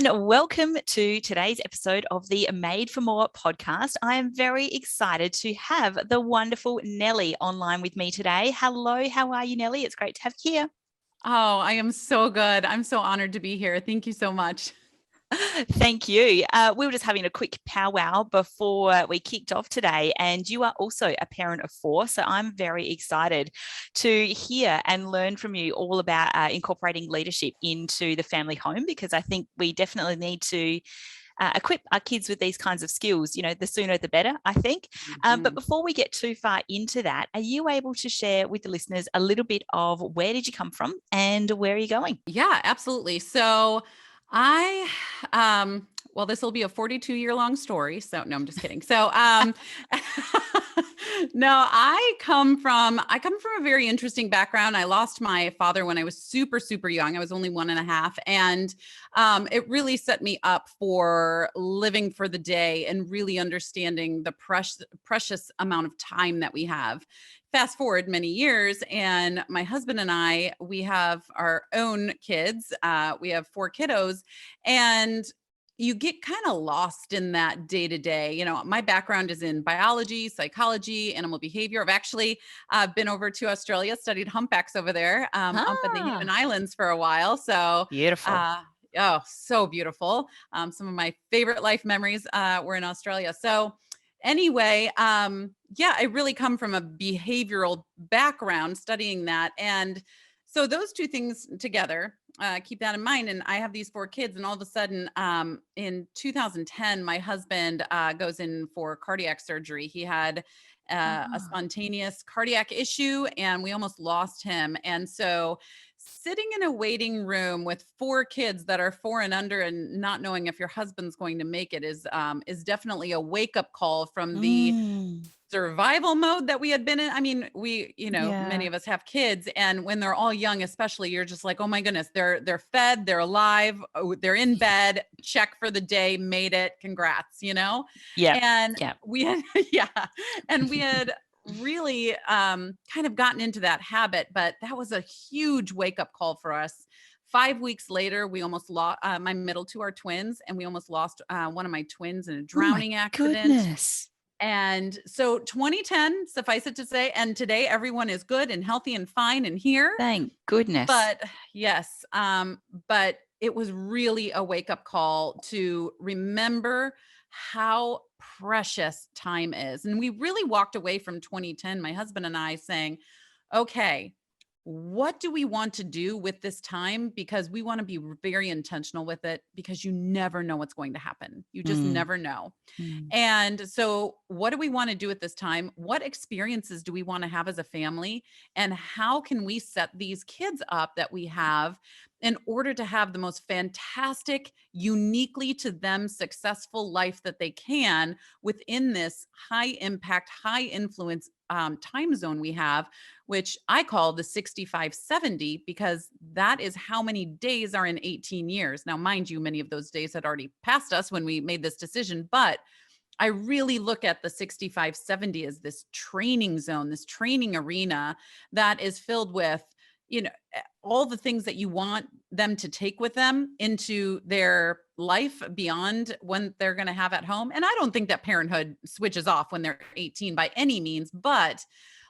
and welcome to today's episode of the Made for More podcast. I am very excited to have the wonderful Nellie online with me today. Hello, how are you, Nellie? It's great to have you here. Oh, I am so good. I'm so honored to be here. Thank you so much. Thank you. We were just having a quick powwow before we kicked off today, and you are also a parent of 4. So I'm very excited to hear and learn from you all about incorporating leadership into the family home, because I think we definitely need to equip our kids with these kinds of skills. You know, the sooner the better, I think. But before we get too far into that, are you able to share with the listeners a little bit of where did you come from and where are you going? Yeah, absolutely. So well, this will be a 42-year long story. So no, I'm just kidding. So, no, I come from a very interesting background. I lost my father when I was super, super young. I was only 1.5. And it really set me up for living for the day and really understanding the precious amount of time that we have. Fast forward many years, and my husband and I, we have our own kids. We have 4 kiddos, and you get kind of lost in that day to day. You know, my background is in biology, psychology, animal behavior. I've actually been over to Australia, studied humpbacks over there, up in the Hayman Islands for a while. So beautiful. Oh, so beautiful. Some of my favorite life memories were in Australia. So anyway, yeah, I really come from a behavioral background studying that. And so those two things together, keep that in mind. And I have these 4 kids, and all of a sudden, in 2010, my husband goes in for cardiac surgery. He had a spontaneous cardiac issue, and we almost lost him. And so sitting in a waiting room with 4 kids that are 4 and under and not knowing if your husband's going to make it is definitely a wake-up call from the survival mode that we had been in. I mean, many of us have kids, and when they're all young, especially, you're just like, oh my goodness, they're fed, they're alive, they're in bed, check for the day, made it, congrats, you know? We had, and we had really kind of gotten into that habit, but that was a huge wake-up call for us. 5 weeks later, we almost lost my middle 2 are twins, and we almost lost one of my twins in a drowning accident. Goodness. And so 2010, suffice it to say, and today everyone is good and healthy and fine and here. Thank goodness. But yes, but it was really a wake-up call to remember how precious time is. And we really walked away from 2010, my husband and I, saying, okay, what do we want to do with this time? Because we want to be very intentional with it, because you never know what's going to happen. You just never know. And so what do we want to do at this time? What experiences do we want to have as a family? And how can we set these kids up that we have in order to have the most fantastic, uniquely to them successful life that they can within this high impact, high influence time zone we have, which I call the 65-70, because that is how many days are in 18 years. Now, mind you, many of those days had already passed us when we made this decision, but I really look at the 65-70 as this training zone, this training arena that is filled with, you know, all the things that you want them to take with them into their life beyond when they're going to have at home. And I don't think that parenthood switches off when they're 18 by any means, but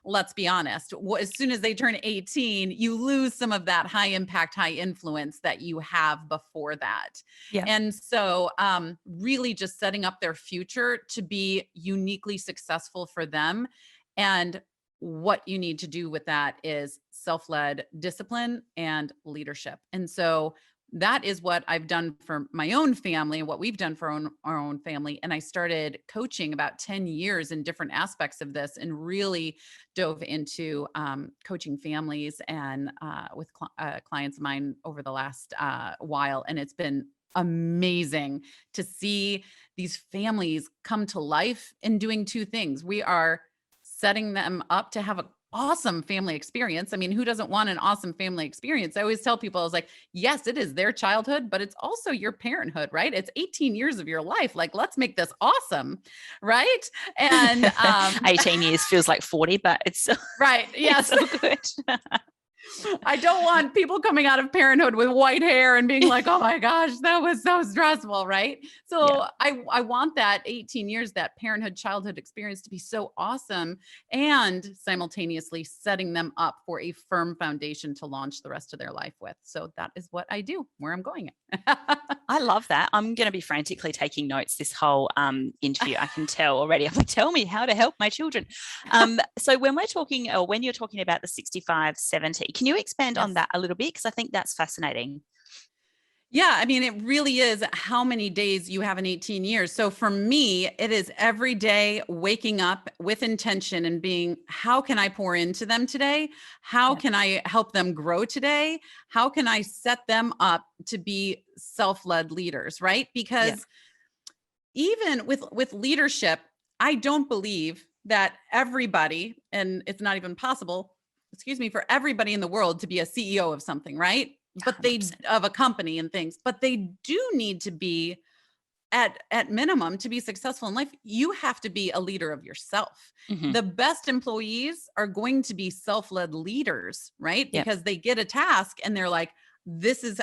let's be honest, as soon as they turn 18, you lose some of that high impact, high influence that you have before that. Yeah. And so really just setting up their future to be uniquely successful for them. And what you need to do with that is self-led discipline and leadership. And so that is what I've done for my own family and what we've done for our own family. And I started coaching about 10 years in different aspects of this, and really dove into coaching families and with clients of mine over the last while. And it's been amazing to see these families come to life in doing 2 things. We are setting them up to have an awesome family experience. I mean, who doesn't want an awesome family experience? I always tell people, I was like, yes, it is their childhood, but it's also your parenthood, right? It's 18 years of your life. Like, let's make this awesome. Right. And 18 years feels like 40, but it's right. Yes. It's so good. I don't want people coming out of parenthood with white hair and being like, oh my gosh, that was so stressful, right? So I want that 18 years, that parenthood, childhood experience to be so awesome, and simultaneously setting them up for a firm foundation to launch the rest of their life with. So that is what I do, where I'm going. I love that. I'm going to be frantically taking notes this whole interview. I can tell already. I'm like, tell me how to help my children. So when we're talking, or when you're talking about the 65-70, can you expand on that a little bit? Because I think that's fascinating. Yeah, I mean, it really is how many days you have in 18 years. So for me, it is every day waking up with intention and being, how can I pour into them today? How can I help them grow today? How can I set them up to be self-led leaders, right? Because even with leadership, I don't believe that everybody, and it's not even possible, for everybody in the world to be a CEO of something, right? But they 100%. of a company and things, but they do need to be at minimum to be successful in life. You have to be a leader of yourself. Mm-hmm. The best employees are going to be self-led leaders, right? Yep. Because they get a task and they're like, this is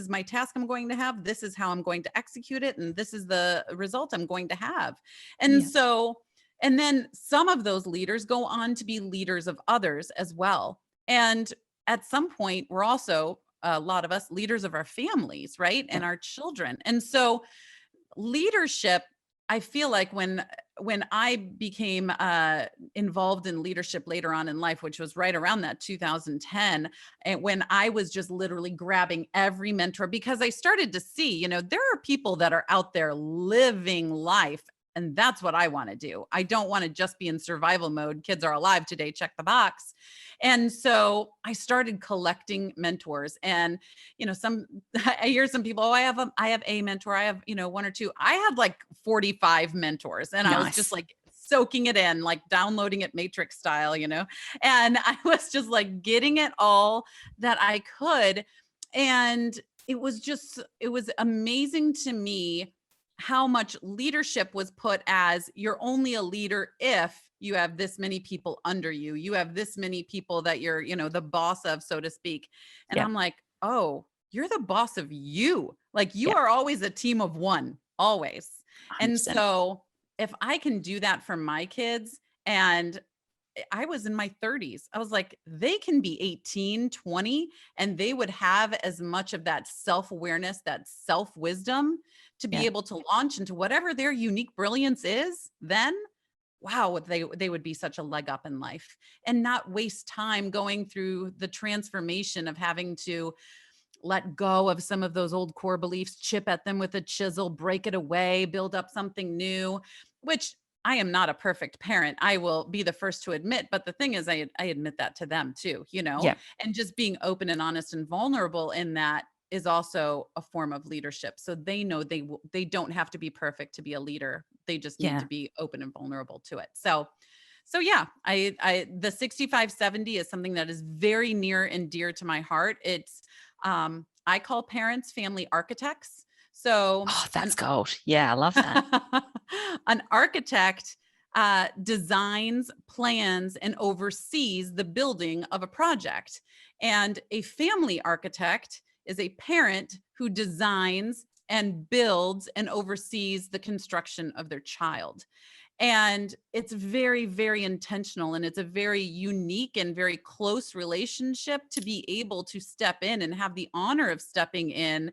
my task I'm going to have. This is how I'm going to execute it. And this is the result I'm going to have. And so, and then some of those leaders go on to be leaders of others as well. And at some point, we're also, a lot of us, leaders of our families, right? And our children. And so leadership, I feel like when I became involved in leadership later on in life, which was right around that 2010, and when I was just literally grabbing every mentor, because I started to see, there are people that are out there living life. And that's what I want to do. I don't want to just be in survival mode. Kids are alive today, check the box. And so I started collecting mentors, and, I hear some people, oh, I have a mentor. I have, one or two. I had like 45 mentors, and I was just like soaking it in, like downloading it Matrix style, and I was just like getting it all that I could. And it was amazing to me how much leadership was put as, you're only a leader if you have this many people under you. You have this many people that you're, the boss of, so to speak. And I'm like, oh, you're the boss of you. Like you are always a team of one, always. 100%. And so if I can do that for my kids, and I was in my 30s, I was like, they can be 18, 20, and they would have as much of that self-awareness, that self-wisdom to be able to launch into whatever their unique brilliance is. Then, wow, they would be such a leg up in life, and not waste time going through the transformation of having to let go of some of those old core beliefs, chip at them with a chisel, break it away, build up something new, which I am not a perfect parent. I will be the first to admit, but the thing is, I admit that to them too, and just being open and honest and vulnerable in that is also a form of leadership. So they know they don't have to be perfect to be a leader. They just need to be open and vulnerable to it. So yeah, the 65-70 is something that is very near and dear to my heart. It's, I call parents family architects. So that's gold. Yeah, I love that. An architect designs, plans, and oversees the building of a project. And a family architect is a parent who designs and builds and oversees the construction of their child. And it's very, very intentional, and it's a very unique and very close relationship to be able to step in and have the honor of stepping in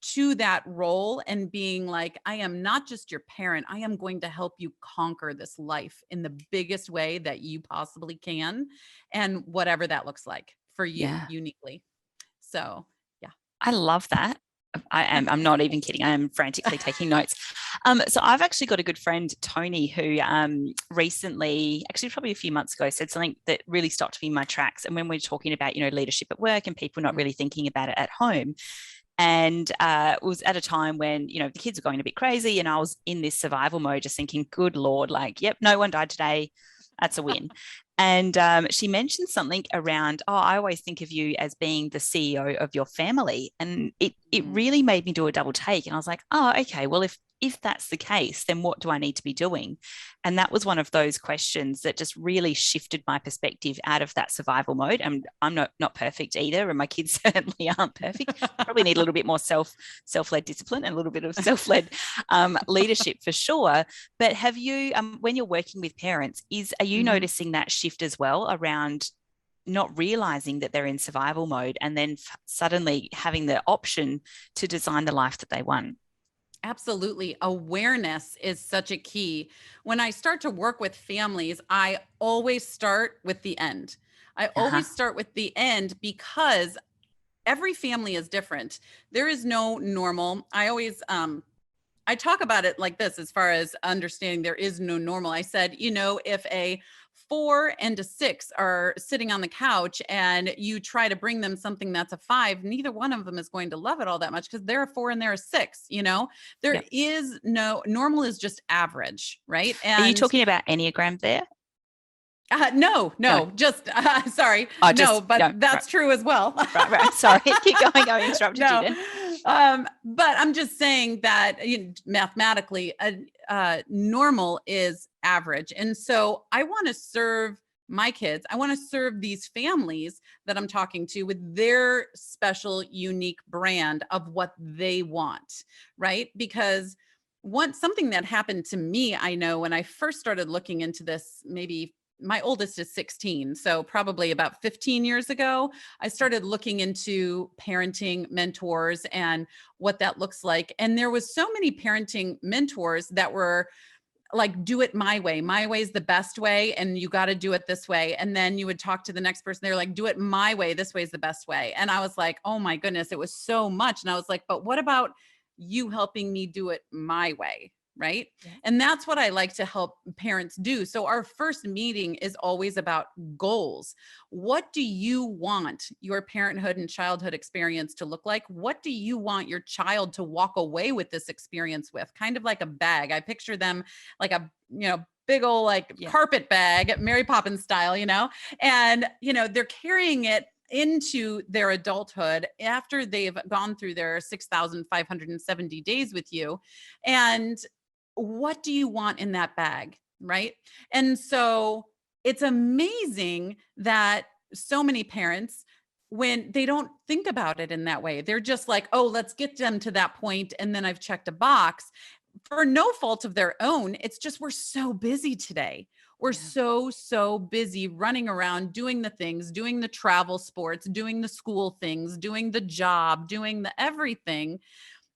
to that role and being like, I am not just your parent. I am going to help you conquer this life in the biggest way that you possibly can, and whatever that looks like for you uniquely. So, yeah. I love that. I'm not even kidding. I am frantically taking notes. So I've actually got a good friend, Tony, who recently, actually probably a few months ago, said something that really stopped me in my tracks. And when we're talking about, leadership at work and people not really thinking about it at home. And it was at a time when, the kids were going a bit crazy, and I was in this survival mode, just thinking, good Lord, like, yep, no one died today. That's a win. And she mentioned something around, I always think of you as being the CEO of your family. And it really made me do a double take. And I was like, oh, okay, well, if if that's the case, then what do I need to be doing? And that was one of those questions that just really shifted my perspective out of that survival mode. And I'm not perfect either, and my kids certainly aren't perfect. Probably need a little bit more self-led discipline and a little bit of self-led leadership for sure. But have you, when you're working with parents, are you noticing that shift as well around not realizing that they're in survival mode and then suddenly having the option to design the life that they want? Absolutely. Awareness is such a key. When I start to work with families, I always start with the end. I always start with the end because every family is different. There is no normal. I talk about it like this as far as understanding there is no normal. I said, if a 4 and a 6 are sitting on the couch and you try to bring them something that's a 5, neither one of them is going to love it all that much because they're a 4 and they're a 6. There is no normal, is just average, right? And are you talking about Enneagram there? No, just sorry. That's right. True as well. right. Sorry, keep going. I interrupted you then. But I'm just saying that mathematically, normal is average. And so I want to serve my kids. I want to serve these families that I'm talking to with their special, unique brand of what they want, right? Because something that happened to me, I know when I first started looking into this, maybe my oldest is 16. So probably about 15 years ago, I started looking into parenting mentors and what that looks like. And there was so many parenting mentors that were like, do it my way. My way is the best way. And you got to do it this way. And then you would talk to the next person. They're like, do it my way. This way is the best way. And I was like, oh my goodness, it was so much. And I was like, but what about you helping me do it my way? Right. Yeah. And that's what I like to help parents do. So our first meeting is always about goals. What do you want your parenthood and childhood experience to look like? What do you want your child to walk away with this experience with? Kind of like a bag. I picture them like a, big old carpet bag, Mary Poppins style, and, they're carrying it into their adulthood after they've gone through their 6,570 days with you. And what do you want in that bag? Right. And so it's amazing that so many parents, when they don't think about it in that way, they're just like, oh, let's get them to that point. And then I've checked a box for no fault of their own. It's just, we're so busy today. We're so busy running around, doing the things, doing the travel sports, doing the school things, doing the job, doing the everything,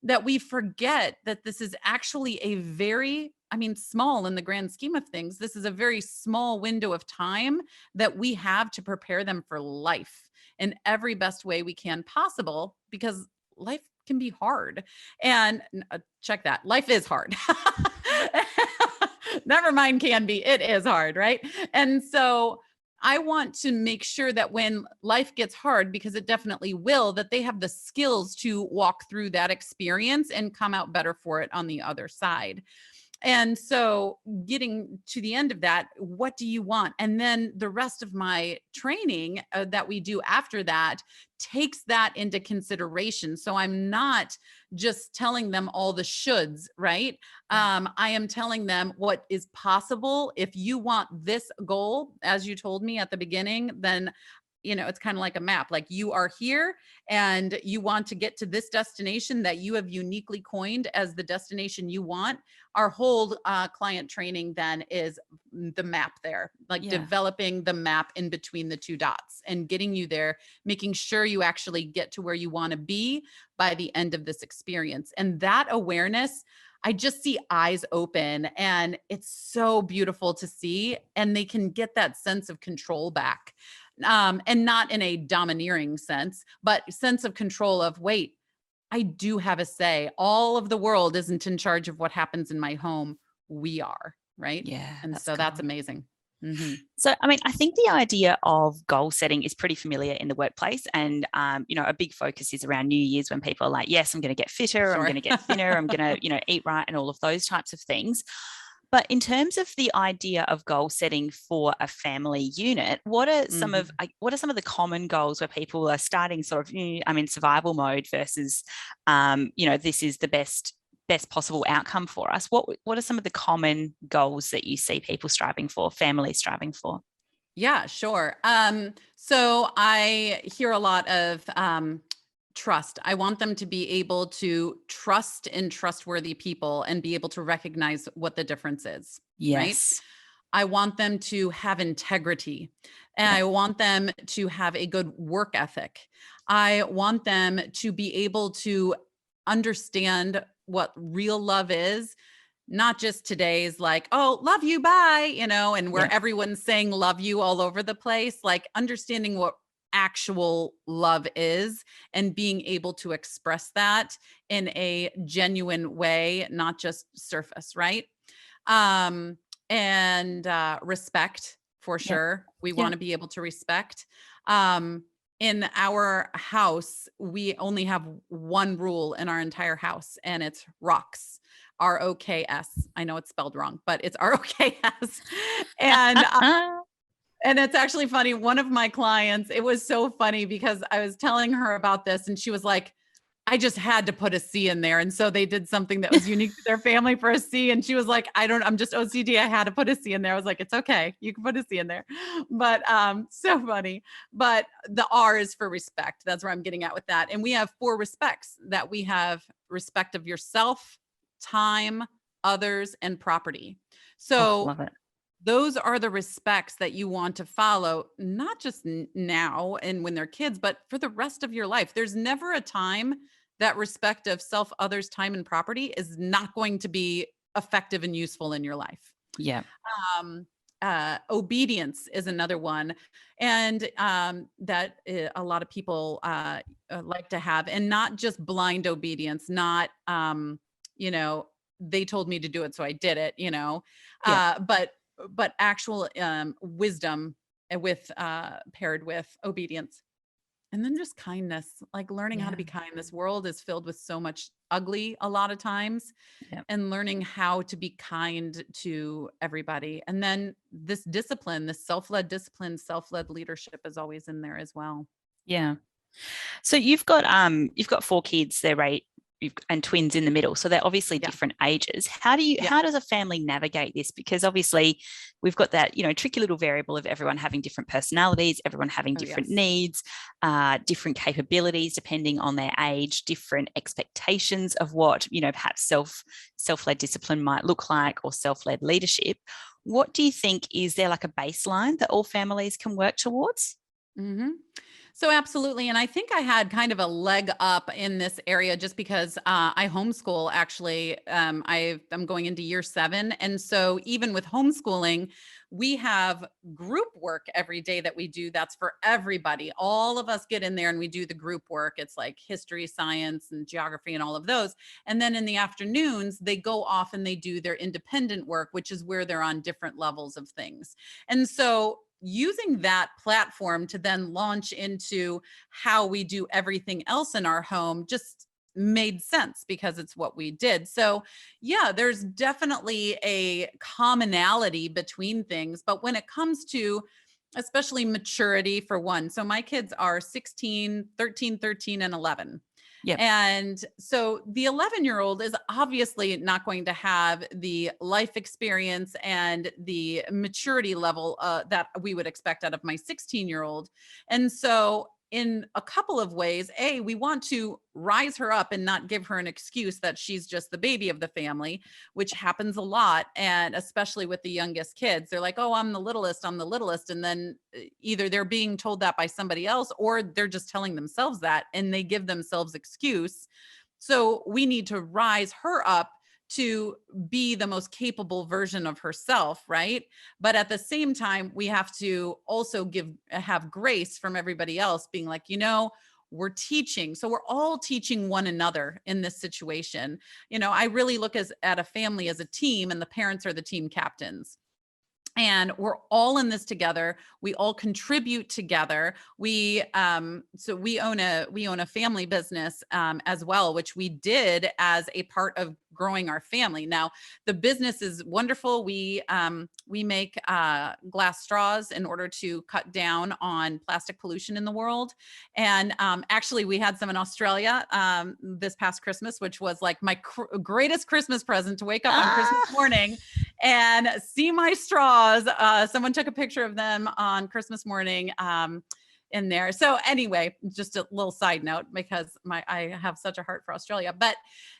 that we forget that this is actually a very, small in the grand scheme of things. This is a very small window of time that we have to prepare them for life in every best way we can possible, because life can be hard. And check that. Life is hard. Never mind can be. It is hard, right? And so I want to make sure that when life gets hard, because it definitely will, that they have the skills to walk through that experience and come out better for it on the other side. And so getting to the end of that, what do you want? And then the rest of my training that we do after that takes that into consideration. So I'm not just telling them all the shoulds, right? I am telling them what is possible. If you want this goal, as you told me at the beginning, then it's kind of like a map. Like, you are here and you want to get to this destination that you have uniquely coined as the destination you want. Our whole client training then is the map there, developing the map in between the two dots and getting you there, making sure you actually get to where you want to be by the end of this experience. And that awareness, I just see eyes open, and it's so beautiful to see. And they can get that sense of control back. And not in a domineering sense, but sense of control of, wait, I do have a say. All of the world isn't in charge of what happens in my home. We are, right? Yeah. And so that's amazing. Mm-hmm. So, I think the idea of goal setting is pretty familiar in the workplace. And, a big focus is around New Year's, when people are like, yes, I'm going to get fitter, I'm going to get thinner, I'm going to, eat right, and all of those types of things. But in terms of the idea of goal setting for a family unit, what are some of the common goals where people are starting sort of, I'm in survival mode versus, this is the best best possible outcome for us. What are some of the common goals that you see people striving for, families striving for? Yeah, sure. So I hear a lot of trust. I want them to be able to trust in trustworthy people and be able to recognize what the difference is, right? Yes. I want them to have integrity, and Yeah. I want them to have a good work ethic. I want them to be able to understand what real love is, not just today's like, oh, love you, bye, and Yeah. where everyone's saying love you all over the place, like understanding what actual love is and being able to express that in a genuine way, not just surface, right? Um, and respect for Yeah. sure. We Yeah. want to be able to respect. Um, in our house, we only have one rule in our entire house, and it's ROKS. ROKS. I know it's spelled wrong, but it's ROKS. And and it's actually funny. One of my clients, it was so funny because I was telling her about this and she was like, I just had to put a C in there. And so they did something that was unique to their family for a C. And she was like, I'm just OCD. I had to put a C in there. I was like, it's okay. You can put a C in there. But so funny. But the R is for respect. That's where I'm getting at with that. And we have 4 respects that we have: respect of yourself, time, others, and property. Oh, So love it. those are the respects that you want to follow, not just now and when they're kids, but for the rest of your life. There's never a time that respect of self, others, time, and property is not going to be effective and useful in your life. Yeah. Um, Obedience is another one, and that a lot of people like to have, and not just blind obedience, not you know, they told me to do it, so I did it, Yeah. but actual wisdom with paired with obedience. And then just kindness, like learning how to Yeah. be kind. This world is filled with so much ugly a lot of times, Yeah. and learning how to be kind to everybody. And then this discipline, this self-led discipline, self-led leadership is always in there as well. Yeah. So you've got 4 kids, they're right, and twins in the middle. So they're obviously Yeah. different ages. Yeah. How does a family navigate this? Because obviously we've got that, tricky little variable of everyone having different personalities, everyone having Oh, different yes. needs, different capabilities depending on their age, different expectations of what, perhaps self-led discipline might look like, or self-led leadership. What do you think, is there like a baseline that all families can work towards? Hmm. So absolutely. And I think I had kind of a leg up in this area just because I homeschool actually. I'm going into year 7. And so even with homeschooling, we have group work every day that we do. That's for everybody. All of us get in there and we do the group work. It's like history, science, and geography and all of those. And then in the afternoons, they go off and they do their independent work, which is where they're on different levels of things. And so using that platform to then launch into how we do everything else in our home just made sense because it's what we did. So, yeah, there's definitely a commonality between things. But when it comes to especially maturity, for one, so my kids are 16, 13, 13, and 11. Yep. And so the 11-year-old is obviously not going to have the life experience and the maturity level that we would expect out of my 16-year-old. And so, in a couple of ways, we want to rise her up and not give her an excuse that she's just the baby of the family, which happens a lot. And especially with the youngest kids, they're like, oh, I'm the littlest, I'm the littlest. And then either they're being told that by somebody else, or they're just telling themselves that, and they give themselves excuse. So we need to rise her up to be the most capable version of herself, right? But at the same time, we have to also have grace from everybody else, being like, we're teaching. So we're all teaching one another in this situation. I really look at a family as a team, and the parents are the team captains. And we're all in this together. We all contribute together. So we own a family business as well, which we did as a part of growing our family. Now, the business is wonderful. We make glass straws in order to cut down on plastic pollution in the world. And actually, we had some in Australia this past Christmas, which was like my greatest Christmas present, to wake up on Christmas morning and see my straws. Someone took a picture of them on Christmas morning in there. So anyway, just a little side note, because I have such a heart for Australia. But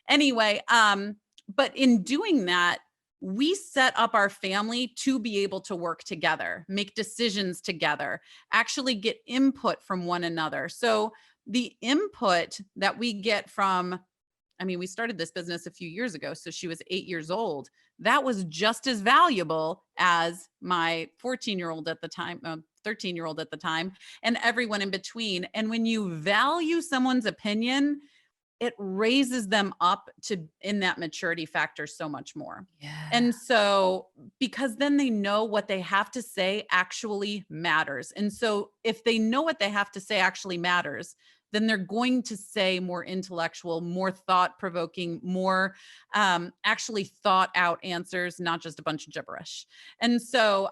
anyway, but in doing that, we set up our family to be able to work together, make decisions together, actually get input from one another. So the input that we get from, I mean, we started this business a few years ago, so she was 8 years old. That was just as valuable as my 14-year-old at the time, 13-year-old at the time, and everyone in between. And when you value someone's opinion, it raises them up in that maturity factor so much more. Yeah. And so, because then they know what they have to say actually matters. And so if they know what they have to say actually matters, then they're going to say more intellectual, more thought-provoking, more actually thought out answers, not just a bunch of gibberish. And so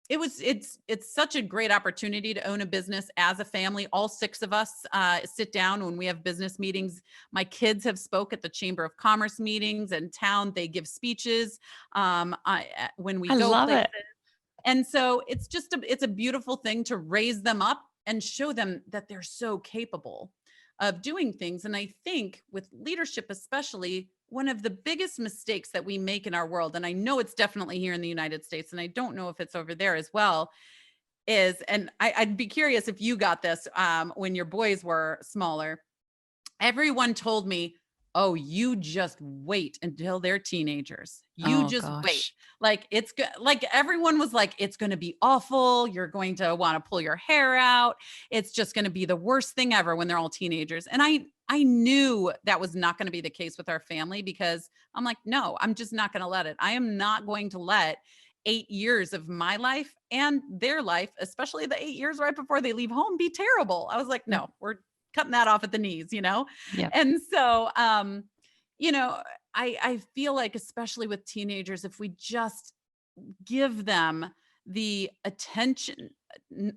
it's such a great opportunity to own a business as a family. All 6 of us sit down when we have business meetings. My kids have spoke at the Chamber of Commerce meetings in town. They give speeches when we go love places. it. And so it's a beautiful thing to raise them up and show them that they're so capable of doing things. And I think with leadership, especially, one of the biggest mistakes that we make in our world, and I know it's definitely here in the United States, and I don't know if it's over there as well, is, and I'd be curious if you got this when your boys were smaller. Everyone told me, oh, you just wait until they're teenagers. You just wait. Like, it's good. Like, everyone was like, it's going to be awful. You're going to want to pull your hair out. It's just going to be the worst thing ever when they're all teenagers. And I knew that was not going to be the case with our family, because I'm like, no, I'm just not going to let it. I am not going to let 8 years of my life and their life, especially the 8 years right before they leave home, be terrible. I was like, no, we're cutting that off at the knees, Yeah. And so, I feel like, especially with teenagers, if we just give them the attention,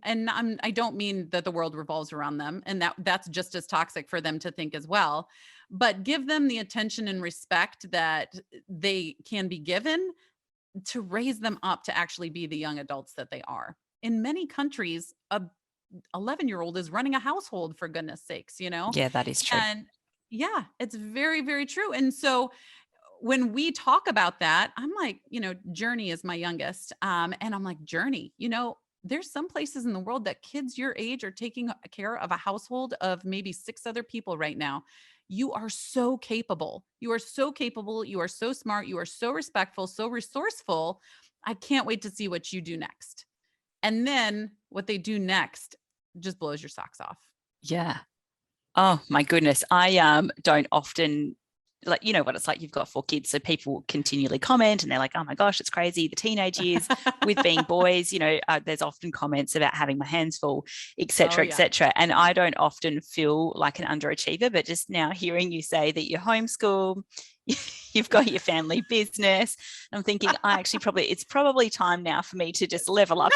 and I don't mean that the world revolves around them, and that's just as toxic for them to think as well, but give them the attention and respect that they can be given, to raise them up to actually be the young adults that they are. In many countries, a 11-year-old is running a household, for goodness sakes, Yeah, that is true. And yeah, it's very, very true. And so when we talk about that, I'm like, Journey is my youngest. And I'm like, Journey, there's some places in the world that kids your age are taking care of a household of maybe 6 other people right now. You are so capable. You are so capable. You are so smart. You are so respectful, so resourceful. I can't wait to see what you do next. And then what they do next just blows your socks off. Yeah. Oh my goodness. I don't often, like, you know what it's like, you've got 4 kids, so people continually comment and they're like, oh my gosh, it's crazy, the teenage years with being boys, there's often comments about having my hands full, etc., etc. And I don't often feel like an underachiever, but just now hearing you say that you homeschool, you've got your family business, I'm thinking it's probably time now for me to just level up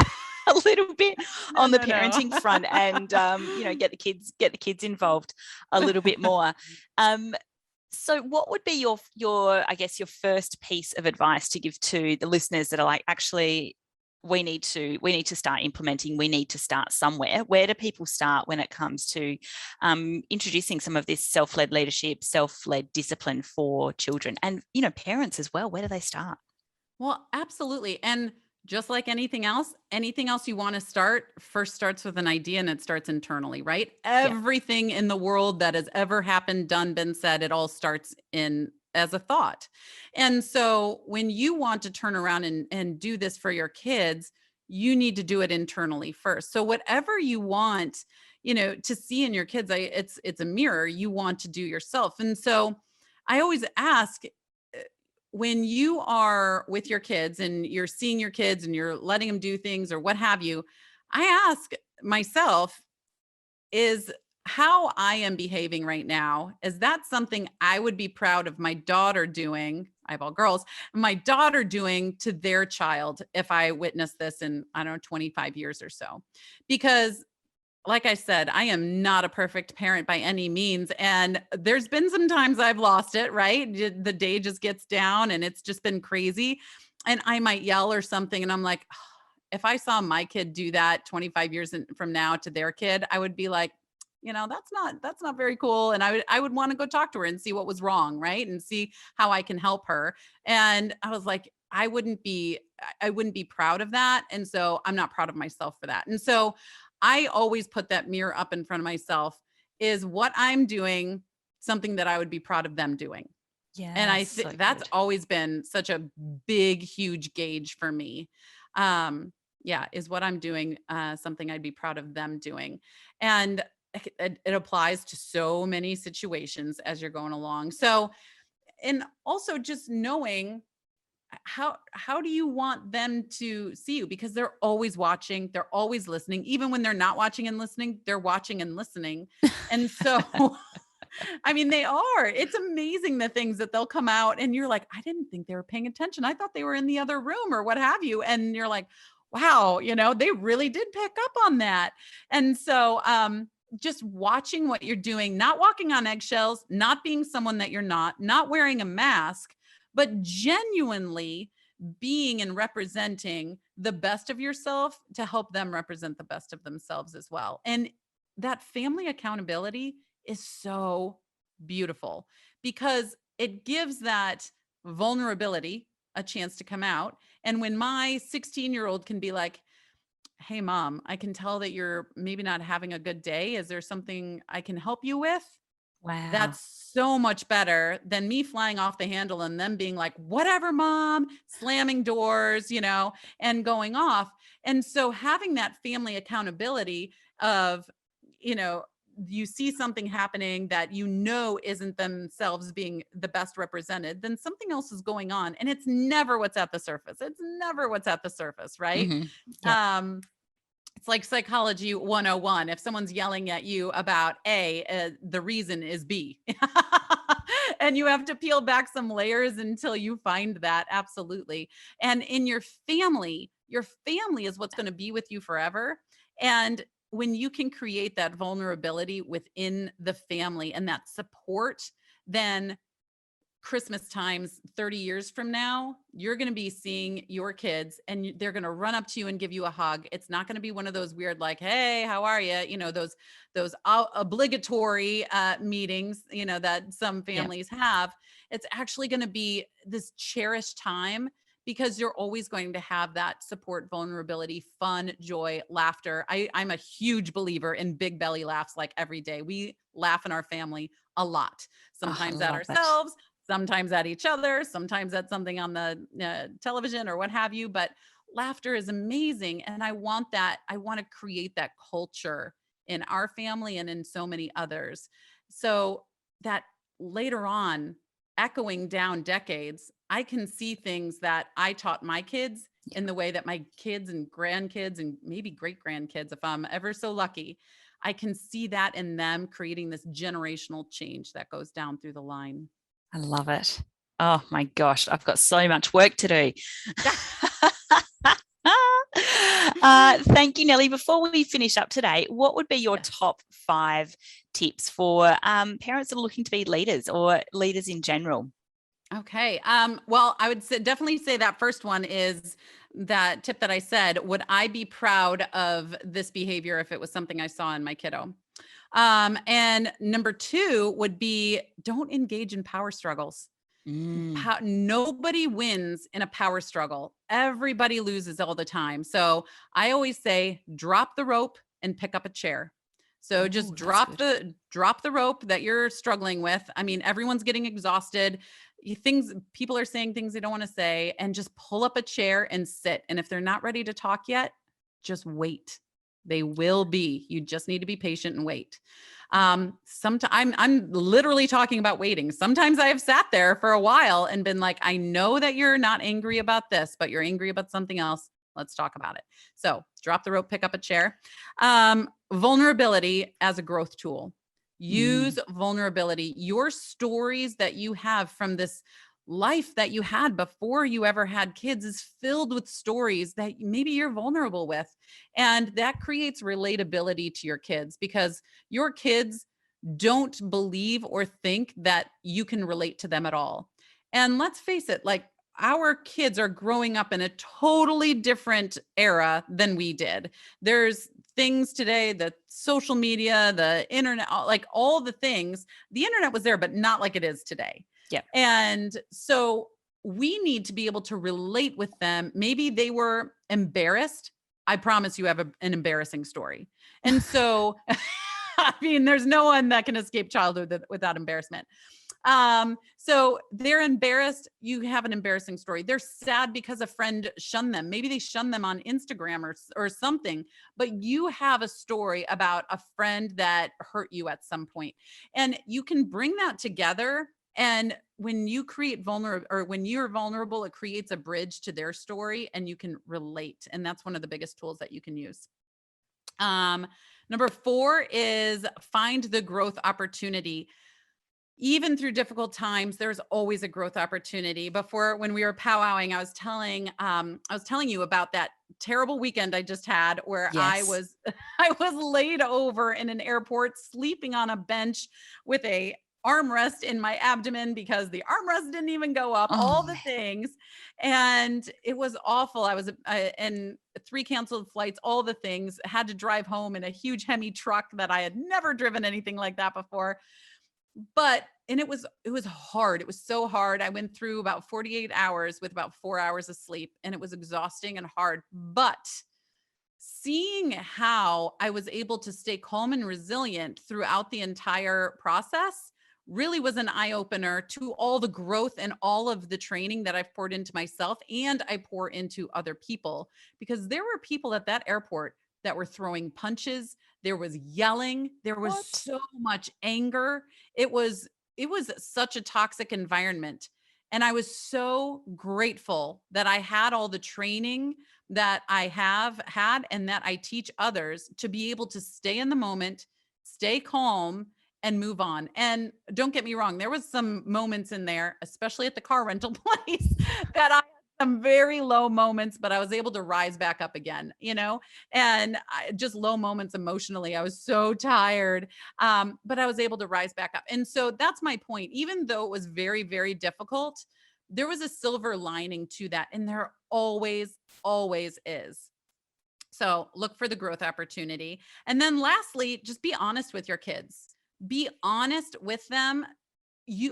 a little bit on the parenting front, and get the kids involved a little bit more. So what would be your I guess your first piece of advice to give to the listeners that are like, actually, we need to start implementing, we need to start somewhere? Where do people start when it comes to introducing some of this self-led leadership, self-led discipline for children and, parents as well? Where do they start? Well, absolutely. And just like anything else you want to start first starts with an idea, and it starts internally, right? Everything in the world that has ever happened, done, been said, it all starts as a thought. And so when you want to turn around and do this for your kids, you need to do it internally first. So whatever you want, to see in your kids, it's a mirror you want to do yourself. And so I always ask, when you are with your kids and you're seeing your kids and you're letting them do things or what have you, I ask myself, is how I am behaving right now, is that something I would be proud of my daughter doing? I have all girls, my daughter doing to their child if I witnessed this in, I don't know, 25 years or so. Because like I said, I am not a perfect parent by any means. And there's been some times I've lost it, right? The day just gets down and it's just been crazy. And I might yell or something. And I'm like, if I saw my kid do that 25 years from now to their kid, I would be like, that's not very cool. And I would want to go talk to her and see what was wrong, right? And see how I can help her. And I was like, I wouldn't be proud of that. And so I'm not proud of myself for that. And so I always put that mirror up in front of myself. Is what I'm doing something that I would be proud of them doing? And Yeah, so that's good. always been such a big, huge gauge for me. Yeah, is what I'm doing something I'd be proud of them doing? And it applies to so many situations as you're going along. So, and also just knowing how do you want them to see you, because they're always watching, they're always listening. Even when they're not watching and listening, they're watching and listening. And so I mean, they are. It's amazing the things that they'll come out and you're like, I didn't think they were paying attention. I thought they were in the other room or what have you. And you're like, wow, they really did pick up on that. And so just watching what you're doing, not walking on eggshells, not being someone that you're not wearing a mask, but genuinely being and representing the best of yourself to help them represent the best of themselves as well. And that family accountability is so beautiful because it gives that vulnerability a chance to come out. And when my 16-year-old can be like, hey, mom, I can tell that you're maybe not having a good day. Is there something I can help you with? Wow. That's so much better than me flying off the handle and them being like, whatever, mom, slamming doors, and going off. And so having that family accountability of, you see something happening that isn't themselves being the best represented, then something else is going on. And it's never what's at the surface. It's never what's at the surface, right? Hmm. Yep. Um, it's like psychology 101. If someone's yelling at you about A, the reason is B. And you have to peel back some layers until you find that. Absolutely. And in your family is what's going to be with you forever. And when you can create that vulnerability within the family and that support, then Christmas times 30 years from now, you're going to be seeing your kids and they're going to run up to you and give you a hug. It's not going to be one of those weird, like, hey, how are you? Those obligatory meetings, that some Yep. families have. It's actually going to be this cherished time because you're always going to have that support, vulnerability, fun, joy, laughter. I'm a huge believer in big belly laughs. Like every day we laugh in our family a lot, Oh, I sometimes at love it. ourselves, sometimes at each other, sometimes at something on the television or what have you. But laughter is amazing. And I want that. I want to create that culture in our family and in so many others. So that later on, echoing down decades, I can see things that I taught my kids in the way that my kids and grandkids and maybe great grandkids, if I'm ever so lucky, I can see that in them creating this generational change that goes down through the line. I love it. Oh my gosh, I've got so much work to do. Thank you, Nellie. Before we finish up today, what would be your Yes. top 5 tips for parents that are looking to be leaders or leaders in general? Okay. Well, I would definitely say that first one is that tip that I said. Would I be proud of this behavior if it was something I saw in my kiddo? And number 2 would be don't engage in power struggles. Mm, Nobody wins in a power struggle. Everybody loses all the time. So I always say drop the rope and pick up a chair. So just oh, that's good. drop the rope that you're struggling with. I mean, everyone's getting exhausted. People are saying things they don't want to say, and just pull up a chair and sit. And if they're not ready to talk yet, just wait. They will be. You just need to be patient and wait. Sometimes I'm literally talking about waiting. Sometimes I have sat there for a while and been like, I know that you're not angry about this, but you're angry about something else. Let's talk about it. So drop the rope, pick up a chair. Vulnerability as a growth tool. Use vulnerability. Your stories that you have from this life that you had before you ever had kids is filled with stories that maybe you're vulnerable with. And that creates relatability to your kids, because your kids don't believe or think that you can relate to them at all. And let's face it, like, our kids are growing up in a totally different era than we did. There's things today, the social media, the internet, like all the things. The internet was there, but not like it is today. Yeah. And so we need to be able to relate with them. Maybe they were embarrassed. I promise you have an embarrassing story. And so, I mean, there's no one that can escape childhood without embarrassment. So they're embarrassed. You have an embarrassing story. They're sad because a friend shunned them. Maybe they shunned them on Instagram or something, but you have a story about a friend that hurt you at some point, and you can bring that together. And when you create when you're vulnerable, it creates a bridge to their story and you can relate. And that's one of the biggest tools that you can use. Number 4 is find the growth opportunity. Even through difficult times, there's always a growth opportunity. Before, when we were powwowing, I was telling you about that terrible weekend I just had where I was laid over in an airport, sleeping on a bench with a armrest in my abdomen because the armrest didn't even go up, all the things. And it was awful. I was in 3 canceled flights, all the things, had to drive home in a huge Hemi truck that I had never driven anything like that before. And it was hard. It was so hard. I went through about 48 hours with about 4 hours of sleep, and it was exhausting and hard. But seeing how I was able to stay calm and resilient throughout the entire process really was an eye-opener to all the growth and all of the training that I've poured into myself, and I pour into other people, because there were people at that airport that were throwing punches. There was yelling. There was so much anger. It was such a toxic environment. And I was so grateful that I had all the training that I have had and that I teach others to be able to stay in the moment, stay calm, and move on. And don't get me wrong, there was some moments in there, especially at the car rental place, that I had some very low moments, but I was able to rise back up again, and just low moments emotionally. I was so tired, but I was able to rise back up. And so that's my point. Even though it was very, very difficult, there was a silver lining to that. And there always, always is. So look for the growth opportunity. And then lastly, just be honest with your kids. Be honest with them.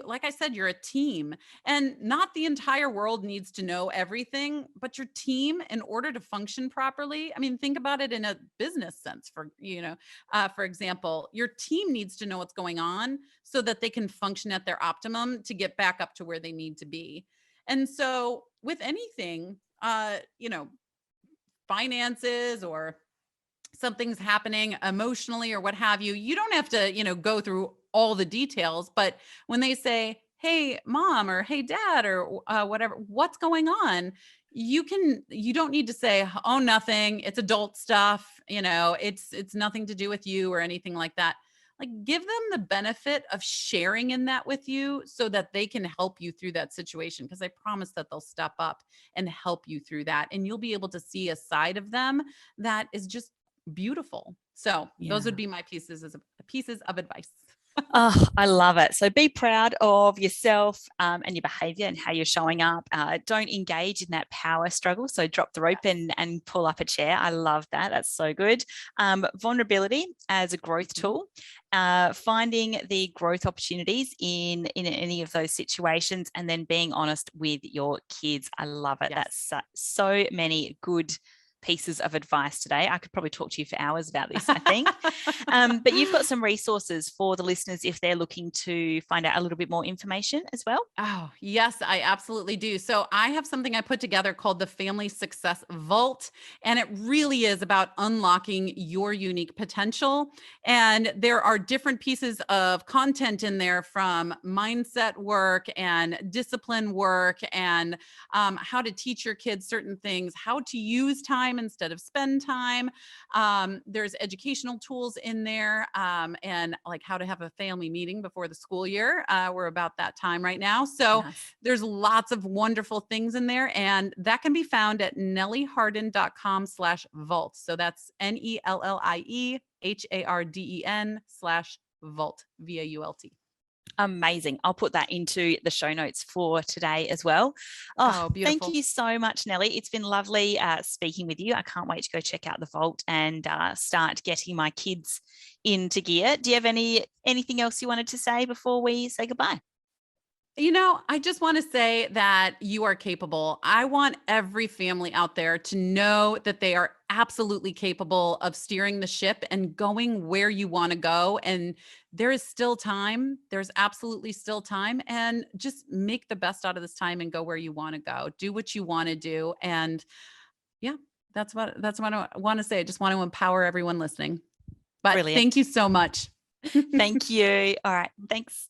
Like I said, you're a team, and not the entire world needs to know everything, but your team, in order to function properly, I mean, think about it in a business sense. For example, your team needs to know what's going on so that they can function at their optimum to get back up to where they need to be. And so with anything, finances or something's happening emotionally or what have you, you don't have to, go through all the details. But when they say, hey, mom, or hey, dad, or whatever, what's going on? You don't need to say, oh, nothing. It's adult stuff. It's nothing to do with you or anything like that. Like, give them the benefit of sharing in that with you so that they can help you through that situation. Because I promise that they'll step up and help you through that. And you'll be able to see a side of them that is just beautiful. So those would be my pieces of advice. Oh, I love it. So be proud of yourself and your behavior and how you're showing up. Don't engage in that power struggle. So drop the rope and pull up a chair. I love that. That's so good. Vulnerability as a growth tool. Finding the growth opportunities in any of those situations, and then being honest with your kids. I love it. Yes. That's so many good pieces of advice today. I could probably talk to you for hours about this, I think. But you've got some resources for the listeners if they're looking to find out a little bit more information as well. Oh, yes, I absolutely do. So I have something I put together called the Family Success Vault, and it really is about unlocking your unique potential. And there are different pieces of content in there, from mindset work and discipline work, and how to teach your kids certain things, how to use time instead of spend time. There's educational tools in there, and like how to have a family meeting before the school year. We're about that time right now. So Nice. there's lots of wonderful things in there, and that can be found at nellieharden.com/vault. So that's NELLIEHARDEN/vault, VAULT. Amazing. I'll put that into the show notes for today as well. Oh, Thank beautiful. you so much, Nellie. It's been lovely speaking with you. I can't wait to go check out the vault and start getting my kids into gear. Do you have anything else you wanted to say before we say goodbye? I just want to say that you are capable. I want every family out there to know that they are absolutely capable of steering the ship and going where you want to go. And there is still time. There's absolutely still time. And just make the best out of this time and go where you want to go. Do what you want to do. And yeah, that's what I want to say. I just want to empower everyone listening. But Brilliant. thank you so much. Thank you. All right. Thanks.